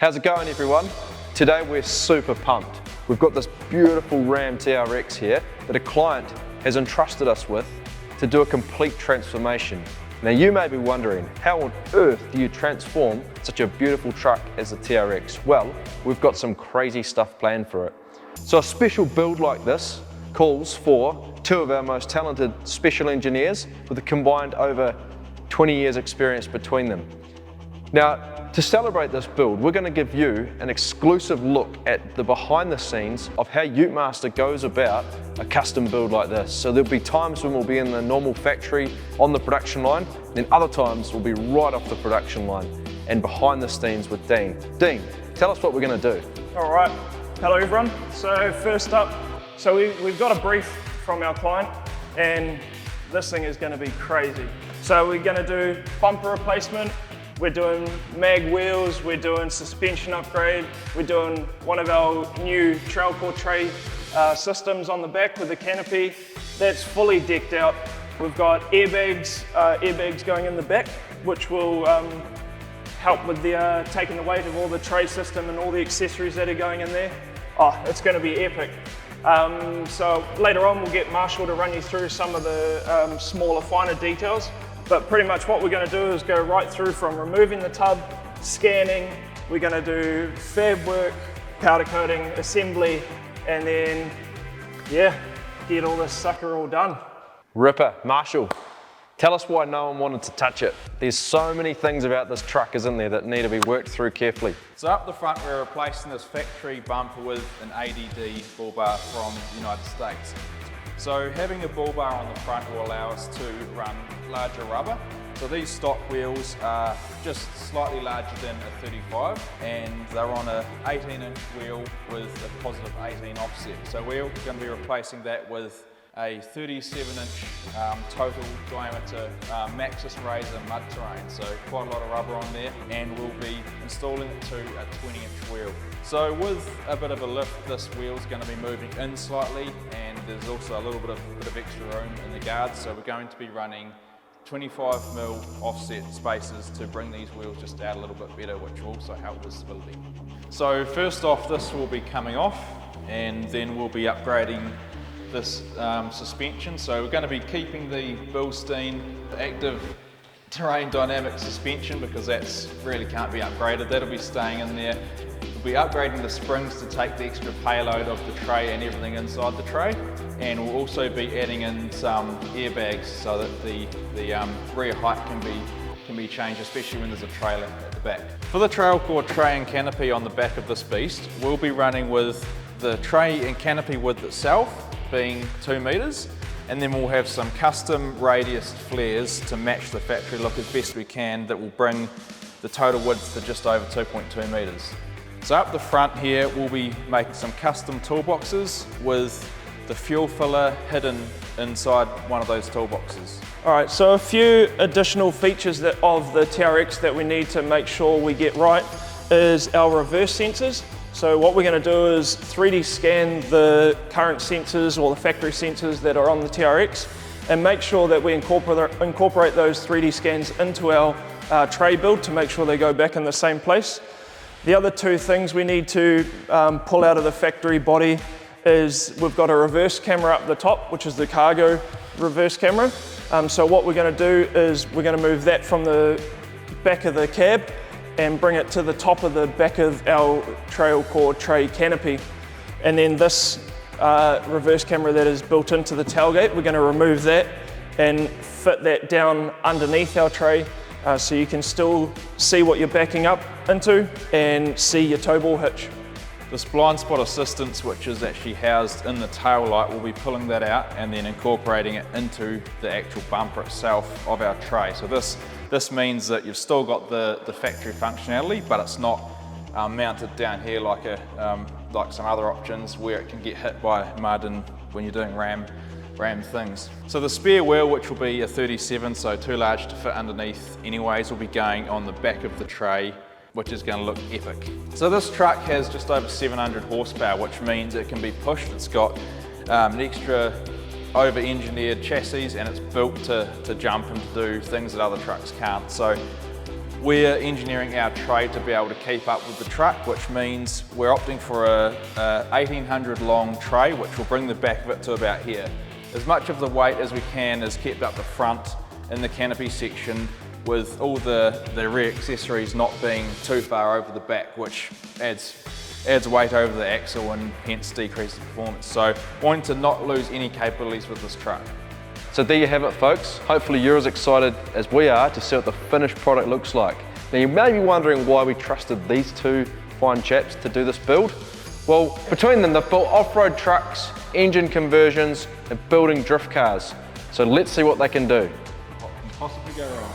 How's it going, everyone? Today we're super pumped. We've got this beautiful Ram TRX here that a client has entrusted us with to do a complete transformation. Now you may be wondering, how on earth do you transform such a beautiful truck as the TRX? Well, we've got some crazy stuff planned for it. So a special build like this calls for two of our most talented special engineers with a combined over 20 years experience between them. Now, to celebrate this build, we're going to give you an exclusive look at the behind the scenes of how Utemaster goes about a custom build like this. So there'll be times when we'll be in the normal factory on the production line, then other times we'll be right off the production line and behind the scenes with Deane. Deane, tell us what we're going to do. All right, hello everyone. So first up, we've got a brief from our client and this thing is going to be crazy. So we're going to do bumper replacement, we're doing mag wheels, we're doing suspension upgrade, we're doing one of our new TrailCore tray systems on the back with the Canopy. That's fully decked out. We've got airbags going in the back, which will help with the taking the weight of all the tray system and all the accessories that are going in there. Oh, it's going to be epic. So later on we'll get Marshall to run you through some of the smaller, finer details. But pretty much what we're going to do is go right through from removing the tub, scanning, we're going to do fab work, powder coating, assembly, and then, yeah, get all this sucker all done. Ripper, Marshall, tell us why no one wanted to touch it. There's so many things about this truck, isn't there, that need to be worked through carefully. So up the front, we're replacing this factory bumper with an ADD Bullbar from the United States. So having a Bullbar on the front will allow us to run larger rubber. So these stock wheels are just slightly larger than a 35 and they're on a 18-inch wheel with a positive 18 offset. So we're going to be replacing that with a 37-inch total diameter Maxxis Razor mud terrain, so quite a lot of rubber on there, and we'll be installing it to a 20-inch wheel. So with a bit of a lift, this wheel is going to be moving in slightly, and there's also a little bit of extra room in the guards, so we're going to be running 25mm offset spacers to bring these wheels just out a little bit better, which will also help with stability. So first off, this will be coming off, and then we'll be upgrading this suspension. So we're going to be keeping the Bilstein active terrain dynamic suspension because that's really can't be upgraded. That'll be staying in there. We'll be upgrading the springs to take the extra payload of the tray and everything inside the tray, and we'll also be adding in some airbags so that the rear height can be changed, especially when there's a trailer at the back. For the TrailCore tray and canopy on the back of this beast, we'll be running with the tray and canopy width itself being 2 meters, and then we'll have some custom radius flares to match the factory look as best we can that will bring the total width to just over 2.2 meters. So up the front here, we'll be making some custom toolboxes with the fuel filler hidden inside one of those toolboxes. All right, so a few additional features of the TRX that we need to make sure we get right is our reverse sensors. So what we're going to do is 3D scan the current sensors or the factory sensors that are on the TRX and make sure that we incorporate those 3D scans into our tray build to make sure they go back in the same place. The other two things we need to pull out of the factory body is we've got a reverse camera up the top, which is the cargo reverse camera. So what we're going to do is we're going to move that from the back of the cab and bring it to the top of the back of our TrailCore tray canopy. And then this reverse camera that is built into the tailgate, we're going to remove that and fit that down underneath our tray so you can still see what you're backing up into and see your tow ball hitch. This blind spot assistance, which is actually housed in the tail light, we'll be pulling that out and then incorporating it into the actual bumper itself of our tray. So this means that you've still got the factory functionality, but it's not mounted down here like some other options where it can get hit by mud and when you're doing ram things. So the spare wheel, which will be a 37, so too large to fit underneath anyways, will be going on the back of the tray, which is going to look epic. So this truck has just over 700 horsepower, which means it can be pushed. It's got an extra over-engineered chassis and it's built to jump and do things that other trucks can't. So We're engineering our tray to be able to keep up with the truck, which means we're opting for a 1800 long tray, which will bring the back of it to about here. As much of the weight as we can is kept up the front in the canopy section, with all the rear accessories not being too far over the back, which adds weight over the axle and hence decreases performance. So wanting to not lose any capabilities with this truck. So there you have it, folks. Hopefully you're as excited as we are to see what the finished product looks like. Now you may be wondering why we trusted these two fine chaps to do this build. Well, between them they've built off-road trucks, engine conversions and building drift cars. So let's see what they can do. What can possibly go wrong?